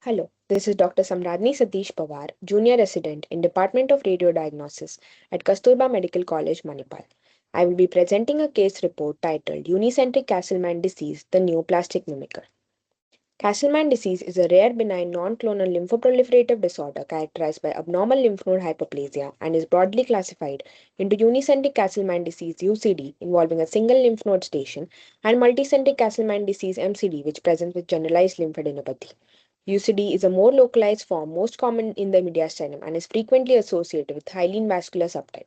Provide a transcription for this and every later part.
Hello, this is Dr. Samragni Satheesh Pawar, Junior Resident in Department of Radiodiagnosis at Kasturba Medical College, Manipal. I will be presenting a case report titled Unicentric Castleman Disease, the Neoplastic Mimicker. Castleman disease is a rare benign non-clonal lymphoproliferative disorder characterized by abnormal lymph node hyperplasia and is broadly classified into unicentric Castleman disease UCD involving a single lymph node station and multicentric Castleman disease MCD which presents with generalized lymphadenopathy. UCD is a more localized form most common in the mediastinum and is frequently associated with hyaline vascular subtype.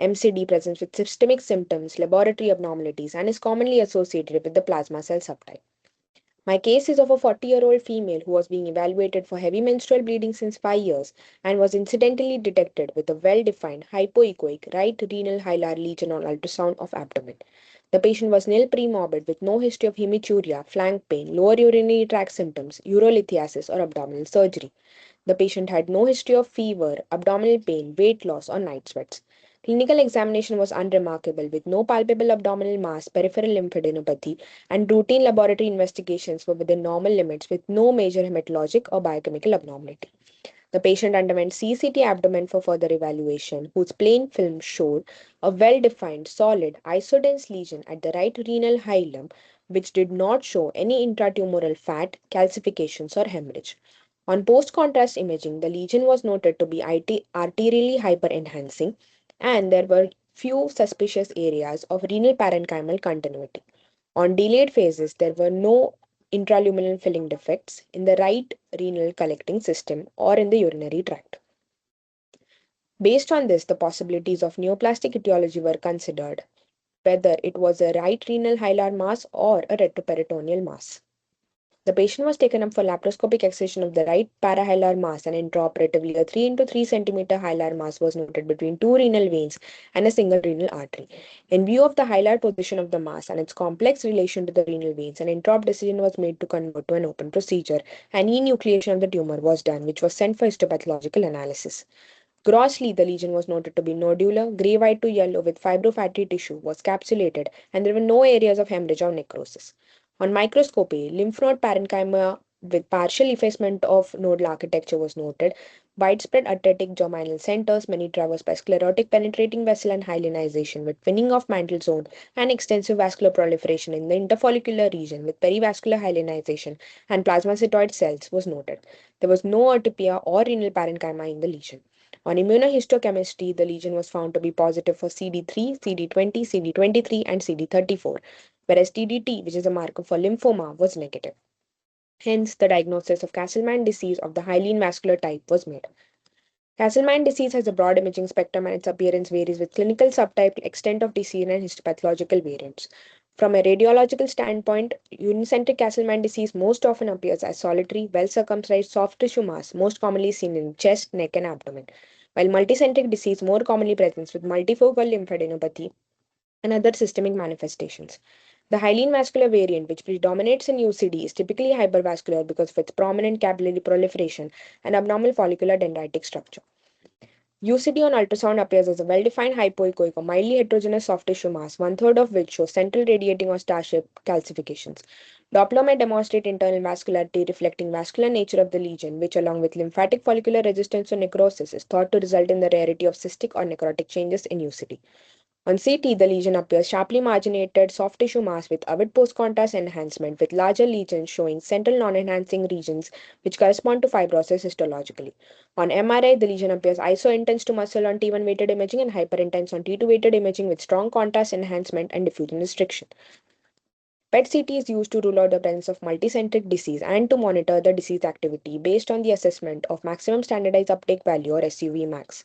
MCD presents with systemic symptoms, laboratory abnormalities, and is commonly associated with the plasma cell subtype. My case is of a 40-year-old female who was being evaluated for heavy menstrual bleeding since 5 years and was incidentally detected with a well-defined hypoechoic right renal hilar lesion on ultrasound of abdomen. The patient was nil premorbid with no history of hematuria, flank pain, lower urinary tract symptoms, urolithiasis, or abdominal surgery. The patient had no history of fever, abdominal pain, weight loss, or night sweats. Clinical examination was unremarkable with no palpable abdominal mass, peripheral lymphadenopathy, and routine laboratory investigations were within normal limits with no major hematologic or biochemical abnormality. The patient underwent CCT abdomen for further evaluation, whose plain film showed a well defined, solid, isodense lesion at the right renal hilum, which did not show any intratumoral fat, calcifications, or hemorrhage. On post contrast imaging, the lesion was noted to be arterially hyperenhancing, and there were few suspicious areas of renal parenchymal continuity. On delayed phases, there were no intraluminal filling defects in the right renal collecting system or in the urinary tract. Based on this, the possibilities of neoplastic etiology were considered, whether it was a right renal hilar mass or a retroperitoneal mass. The patient was taken up for laparoscopic excision of the right parahilar mass and intraoperatively a 3 into 3 centimeter hilar mass was noted between two renal veins and a single renal artery. In view of the hilar position of the mass and its complex relation to the renal veins, an intraop decision was made to convert to an open procedure and enucleation of the tumor was done, which was sent for histopathological analysis. Grossly, the lesion was noted to be nodular, grey white to yellow with fibrofatty tissue, was capsulated, and there were no areas of hemorrhage or necrosis. On microscopy, lymph node parenchyma with partial effacement of nodal architecture was noted. Widespread atretic germinal centers, many traversed by sclerotic penetrating vessel and hyalinization with thinning of mantle zone and extensive vascular proliferation in the interfollicular region with perivascular hyalinization and plasmacytoid cells was noted. There was no atypia or renal parenchyma in the lesion. On immunohistochemistry, the lesion was found to be positive for CD3, CD20, CD23, and CD34, whereas TDT, which is a marker for lymphoma, was negative. Hence, the diagnosis of Castleman disease of the hyaline vascular type was made. Castleman disease has a broad imaging spectrum and its appearance varies with clinical subtype, extent of disease, and histopathological variants. From a radiological standpoint, unicentric Castleman disease most often appears as solitary, well circumscribed soft tissue mass, most commonly seen in chest, neck, and abdomen, while multicentric disease more commonly presents with multifocal lymphadenopathy and other systemic manifestations. The hyaline vascular variant, which predominates in UCD, is typically hypervascular because of its prominent capillary proliferation and abnormal follicular dendritic structure. UCD on ultrasound appears as a well-defined hypoechoic or mildly heterogeneous soft tissue mass, one-third of which shows central radiating or star-shaped calcifications. Doppler may demonstrate internal vascularity reflecting vascular nature of the lesion, which along with lymphatic follicular resistance or necrosis is thought to result in the rarity of cystic or necrotic changes in UCD. On CT, the lesion appears sharply marginated soft tissue mass with avid post-contrast enhancement, with larger lesions showing central non-enhancing regions which correspond to fibrosis histologically. On MRI, the lesion appears iso-intense to muscle on T1 weighted imaging and hyperintense on T2 weighted imaging with strong contrast enhancement and diffusion restriction. PET-CT is used to rule out the presence of multicentric disease and to monitor the disease activity based on the assessment of maximum standardized uptake value or SUV max.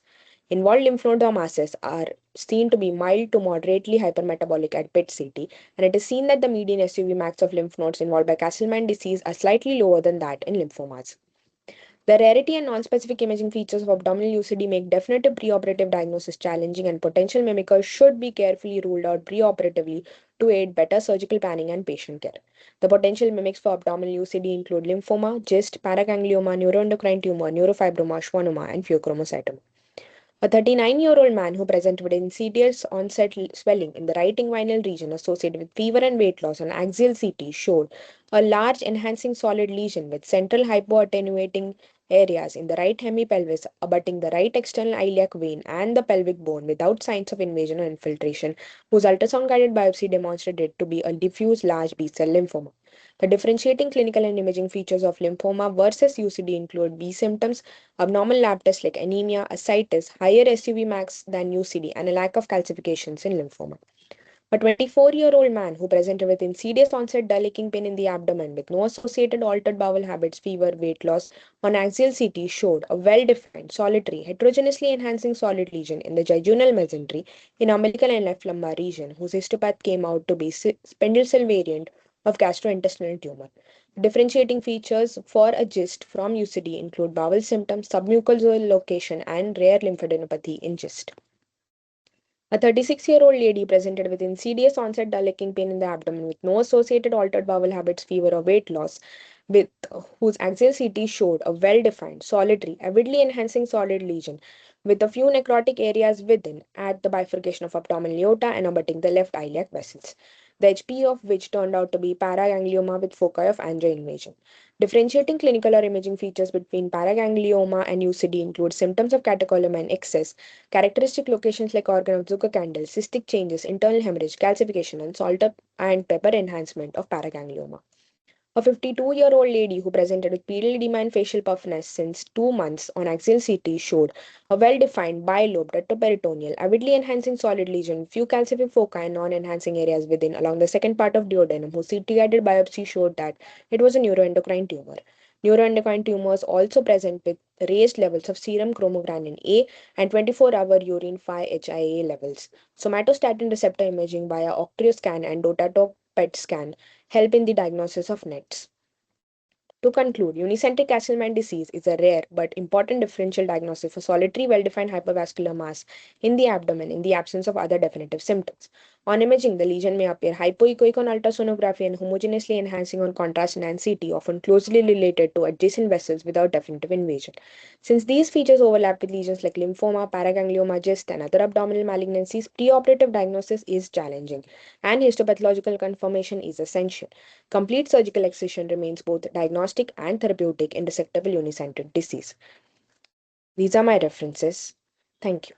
Involved lymph node masses are seen to be mild to moderately hypermetabolic at PET-CT, and it is seen that the median SUV max of lymph nodes involved by Castleman disease are slightly lower than that in lymphomas. The rarity and non-specific imaging features of abdominal UCD make definitive preoperative diagnosis challenging, and potential mimickers should be carefully ruled out preoperatively to aid better surgical planning and patient care. The potential mimics for abdominal UCD include lymphoma, GIST, paraganglioma, neuroendocrine tumor, neurofibroma, schwannoma, and pheochromocytoma. A 39-year-old man who presented with insidious onset swelling in the right inguinal region associated with fever and weight loss on axial CT showed a large enhancing solid lesion with central hypoattenuating areas in the right hemipelvis abutting the right external iliac vein and the pelvic bone without signs of invasion or infiltration, whose ultrasound guided biopsy demonstrated it to be a diffuse large B cell lymphoma. The differentiating clinical and imaging features of lymphoma versus UCD include B symptoms, abnormal lab tests like anemia, ascites, higher SUV max than UCD, and a lack of calcifications in lymphoma. A 24-year-old man who presented with insidious onset dull aching pain in the abdomen with no associated altered bowel habits, fever, weight loss on axial CT showed a well-defined, solitary, heterogeneously enhancing solid lesion in the jejunal mesentery in umbilical and left lumbar region, whose histopath came out to be spindle cell variant of gastrointestinal tumor. Differentiating features for a GIST from UCD include bowel symptoms, submucosal location, and rare lymphadenopathy in GIST. A 36-year-old lady presented with insidious onset dull aching pain in the abdomen with no associated altered bowel habits, fever, or weight loss, with whose axial CT showed a well-defined, solitary, avidly enhancing solid lesion with a few necrotic areas within at the bifurcation of abdominal aorta and abutting the left iliac vessels. The HP of which turned out to be paraganglioma with foci of angioinvasion. Differentiating clinical or imaging features between paraganglioma and UCD include symptoms of catecholaminergic excess, characteristic locations like organ of Zucker candle, cystic changes, internal hemorrhage, calcification, and salt and pepper enhancement of paraganglioma. A 52-year-old lady who presented with pedal edema and facial puffiness since 2 months on axial CT showed a well-defined bilobed retroperitoneal, avidly enhancing solid lesion, few calcific foci and non-enhancing areas within along the second part of duodenum, whose CT-guided biopsy showed that it was a neuroendocrine tumor. Neuroendocrine tumors also present with raised levels of serum chromogranin A and 24-hour urine 5-HIA levels. Somatostatin receptor imaging via octreoscan and dotato PET scan help in the diagnosis of NETs. To conclude, unicentric Castleman disease is a rare but important differential diagnosis for solitary well-defined hypervascular mass in the abdomen in the absence of other definitive symptoms. On imaging, the lesion may appear hypoechoic on ultrasonography and homogeneously enhancing on contrast and CT, often closely related to adjacent vessels without definitive invasion. Since these features overlap with lesions like lymphoma, paraganglioma, GIST, and other abdominal malignancies, preoperative diagnosis is challenging, and histopathological confirmation is essential. Complete surgical excision remains both diagnostic and therapeutic in resectable unicentric disease. These are my references. Thank you.